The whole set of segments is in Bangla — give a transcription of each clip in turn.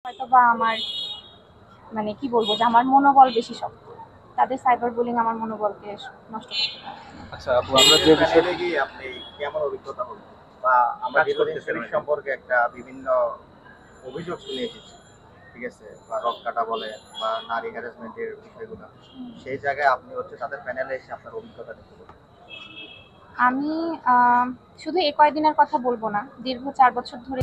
হয়তোবা আমার মানে কি বলবো যে আমার মনোবল বেশি শক্ত। তাদের সাইবার বুলিং আমার মনোবলকে নষ্ট করতে পারে। আচ্ছা আপু, আমরা যে বিষয়টা কি আপনি কেমন অভিজ্ঞতা হলো বা আমরা দীর্ঘদিন শরীর সম্পর্কে একটা বিভিন্ন অভিযোগ শুনে এসেছি, ঠিক আছে, বা রক কাটা বলে বা নারী হ্যারাসমেন্টের বিষয়গুলো, সেই জায়গায় আপনি তাদের প্যানেলে এসে আপনার অভিজ্ঞতা দেখতে পারেন। আমি শুধু এ কয়দিনের কথা বলবো না, দীর্ঘ 4 বছর ধরে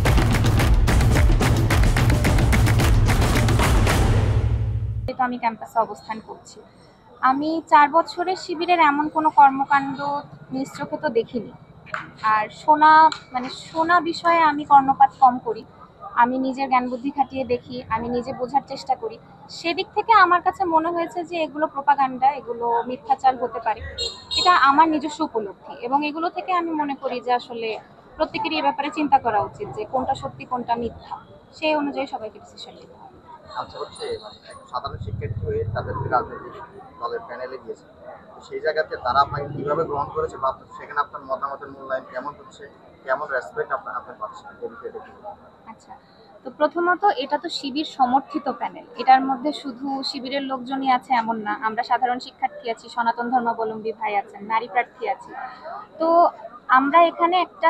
তো আমি ক্যাম্পাসে অবস্থান করছি। আমি 4 বছরের শিবিরের এমন কোনো কর্মকাণ্ড নিজ চোখে তো দেখিনি। আর শোনা বিষয়ে আমি কর্ণপাত কম করি। আমি নিজের জ্ঞান বুদ্ধি খাটিয়ে দেখি, আমি নিজে বোঝার চেষ্টা করি। সেদিক থেকে আমার কাছে মনে হয়েছে যে এগুলো প্রোপাগান্ডা, এগুলো মিথ্যাচার হতে পারে। এটা আমার নিজস্ব উপলব্ধি এবং এগুলো থেকে আমি মনে করি যে আসলে প্রত্যেকেরই এ ব্যাপারে চিন্তা করা উচিত যে কোনটা সত্যি কোনটা মিথ্যা। সেই অনুযায়ী সবাইকে ডিসিশন নিতে হবে। আচ্ছা, একটা সাধারণ শিক্ষার্থী হয়ে তাদেরকে রাজনৈতিক দলের প্যানেলে দিয়েছে, তো সেই জায়গাতে তারা আপনাকে কিভাবে গ্রহণ করেছে বা সেখানে আপনার মতামতের মূল্যায়ন কেমন হচ্ছে, কেমন রেসপেক্ট আপনি পাচ্ছেন, এই বিষয়টা কি? আচ্ছা, তো প্রথমত এটা তো শিবির সমর্থিত প্যানেল। এটার মধ্যে শুধু শিবিরের লোকজনই আছে এমন না, আমরা সাধারণ শিক্ষার্থী আছি, সনাতন ধর্মাবলম্বী ভাই আছেন, নারী প্রার্থী আছি। তো আমরা এখানে একটা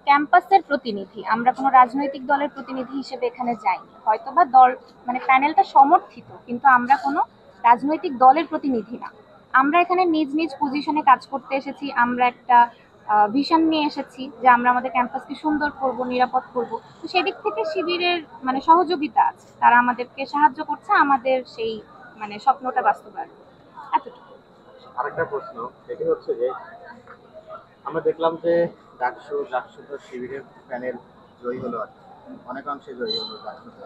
ক্যাম্পাসের প্রতিনিধি, আমরা কোনো রাজনৈতিক দলের প্রতিনিধি হিসেবে এখানে যাইনি। হয়তোবা দল মানে প্যানেলটা সমর্থিত, কিন্তু আমরা কোনো রাজনৈতিক দলের প্রতিনিধি না। আমরা এখানে নিজ নিজ পজিশনে কাজ করতে এসেছি। আমরা একটা ভিশন নিয়ে এসেছি যে আমরা আমাদের ক্যাম্পাসকে সুন্দর করব, নিরাপদ করব। তো সেদিক থেকে শিবিরের সহযোগিতা আছে, তারা আমাদেরকে সাহায্য করছে আমাদের সেই স্বপ্নটা বাস্তবায়ন করতে। এতটুকু। আরেকটা প্রশ্ন, সেটি হচ্ছে যে আমরা দেখলাম যে ডাকসু তো শিবিরের প্যানেল জয়ী হলো আর কি, অনেকাংশে জয়ী হলো ডাকসুতে।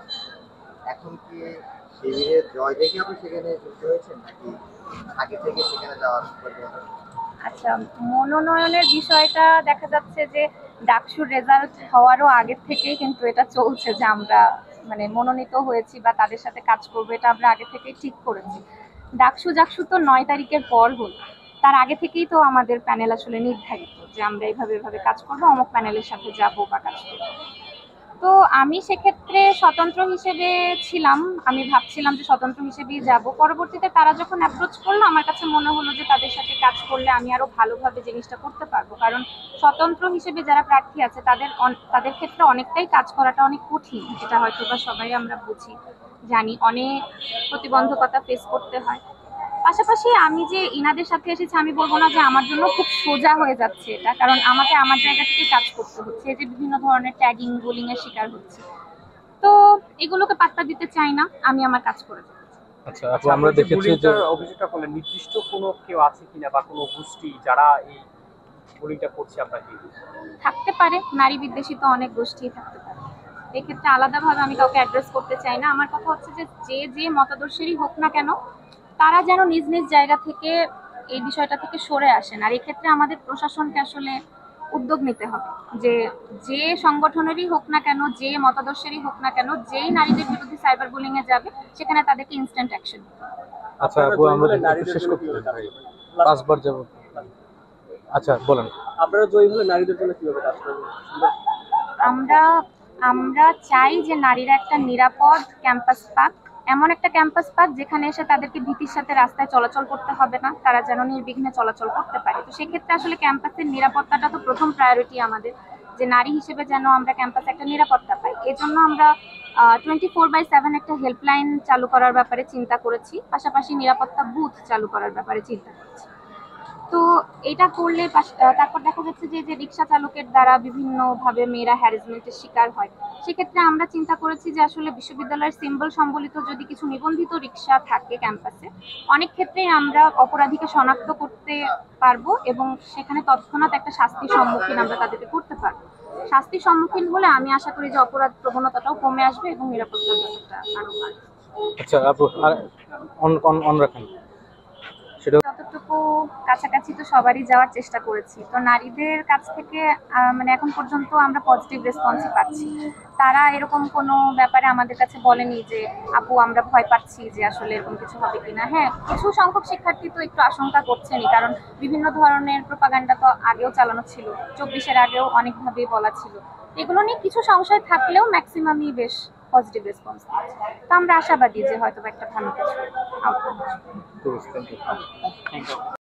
এখন কি শিবিরের জয় দেখে আপনি সেখানে যুক্ত হয়েছেন নাকি আগে থেকে সেখানে যাওয়ার পরিকল্পনা? আচ্ছা, মনোনয়নের বিষয়টা দেখা যাচ্ছে যে ডাকসুর রেজাল্ট হওয়ারও আগের থেকেই কিন্তু এটা চলছে যে আমরা মনোনীত হয়েছি বা তাদের সাথে কাজ করবো, এটা আমরা আগে থেকেই ঠিক করেছি। জাকসু তো 9 তারিখের পর হল, তার আগে থেকেই তো আমাদের প্যানেল আসলে নির্ধারিত যে আমরা এভাবে কাজ করবো, অমুক প্যানেলের সাথে যাবো বা কাজ করবো। তো আমি সেক্ষেত্রে স্বতন্ত্র হিসেবে ছিলাম। আমি ভাবছিলাম যে স্বতন্ত্র হিসেবেই যাব। পরবর্তীতে তারা যখন অ্যাপ্রোচ করলো, আমার কাছে মনে হলো যে তাদের সাথে কাজ করলে আমি আরো ভালোভাবে জিনিসটা করতে পারবো। কারণ স্বতন্ত্র হিসেবে যারা প্রার্থী আছে তাদের ক্ষেত্রে অনেকটাই কাজ করাটা অনেক কঠিন। এটা হয়তো বা সবাই আমরা বুঝি, জানি। অনেক প্রতিবন্ধকতা ফেস করতে হয়। পাশাপাশি আমি যে ইনাদের সাথে এসেছি, আমি বলবো না যে আমার জন্য খুব সোজা হয়ে যাচ্ছে এটা, কারণ আমাকে আমার জায়গা থেকে কাজ করতে হচ্ছে, যে বিভিন্ন ধরনের ট্যাগিং বুলিং এর শিকার হচ্ছে। তো এগুলোকে পাত্তা দিতে চাই না, আমি আমার কাজ করে যাচ্ছি। আচ্ছা আপু, আমরা দেখেছি যে অভিযোগটা করলেন, নির্দিষ্ট কোনো কেউ আছে কিনা বা কোনো গোষ্ঠী যারা এই বুলিংটা করছে আপনাকে? থাকতে পারে, নারী বিদ্বেষী তো অনেক গোষ্ঠী থাকতে পারে। এক্ষেত্রে আলাদাভাবে আমি কাউকে অ্যাড্রেস করতে চাই না। আমার কথা হচ্ছে যে যে যে মতাদর্শেরই হোক না কেন, তারা যেন নিজ নিজ জায়গা থেকে এই বিষয়টা থেকে সরে আসেন। আর এক্ষেত্রে আমাদের প্রশাসনকে আসলে উদ্যোগ নিতে হবে যে যে সংগঠনেরই হোক না কেন, যে মতাদর্শেরই হোক না কেন, যেই নারীদের বিরুদ্ধে সাইবার বুলিং এ যাবে, সেখানে তাদেরকে ইনস্ট্যান্ট অ্যাকশন নিতে হবে। আচ্ছা আপু, আমরা একটু শেষ করতে চাই ভাই, 5 বার যাব। আচ্ছা বলেন। আপনারা জয়ী হলে নারীদের জন্য কিভাবে কাজ করবেন? আমরা আমরা চাই যে নারীরা একটা নিরাপদ ক্যাম্পাস পাক, এমন একটা ক্যাম্পাস পাক যেখানে এসে তাদেরকে ভীতির সাথে রাস্তায় চলাচল করতে হবে না, তারা যেন নির্বিঘ্নে চলাচল করতে পারে। তো সেক্ষেত্রে আসলে ক্যাম্পাসের নিরাপত্তাটা তো প্রথম প্রায়োরিটি আমাদের, যে নারী হিসেবে যেন আমরা ক্যাম্পাসে একটা নিরাপত্তা পাই। এজন্য আমরা 24/7 একটা হেল্পলাইন চালু করার ব্যাপারে চিন্তা করেছি, পাশাপাশি নিরাপত্তা বুথ চালু করার ব্যাপারে চিন্তা করেছি। তো এটা করলে তারপর দেখা যাচ্ছে যে যে রিক্সা চালকের দ্বারা বিভিন্নভাবে মেয়েরা হ্যারাসমেন্টের শিকার হয়। সেক্ষেত্রে আমরা চিন্তা করেছি যে আসলে বিশ্ববিদ্যালয়ের সিম্বল সম্বলিত যদি কিছু নিবন্ধিত রিক্সা থাকে ক্যাম্পাসে, অনেক ক্ষেত্রেই আমরা অপরাধীকে শনাক্ত করতে পারবো এবং সেখানে তৎক্ষণাৎ একটা শাস্তির সম্মুখীন আমরা তাদেরকে করতে পারবো। শাস্তির সম্মুখীন হলে আমি আশা করি যে অপরাধ প্রবণতাটাও কমে আসবে এবং নিরাপত্তার ব্যাপারটা আরো বাড়বে। আচ্ছা আপু, আর অন রাখেন সেটা। যতটুকু কাছাকাছি তো সবারই যাওয়ার চেষ্টা করেছি। তো নারীদের কাছ থেকে এখন পর্যন্ত আমরা পজিটিভ রেসপন্সই পাচ্ছি। তারা এরকম কোনো ব্যাপারে আমাদের কাছে বলেনি যে আপু আমরা ভয় পাচ্ছি যে আসলে এরকম কিছু হবে কিনা। হ্যাঁ, কিছু সংখ্যক শিক্ষার্থী তো একটু আশঙ্কা করছেনই, কারণ বিভিন্ন ধরনের প্রোপাগান্ডা তো আগেও চালানো ছিল, 24-এর আগেও অনেকভাবেই বলা ছিল। এগুলো নিয়ে কিছু সংশয় থাকলেও ম্যাক্সিমামই বেশ পজিটিভ রেসপন্স দিয়েছে। তো আমরা আশাবাদী যে হয়তো একটা ভালো কিছু আউটকাম আসবে। ঠিক আছে, থ্যাংক ইউ। Thank you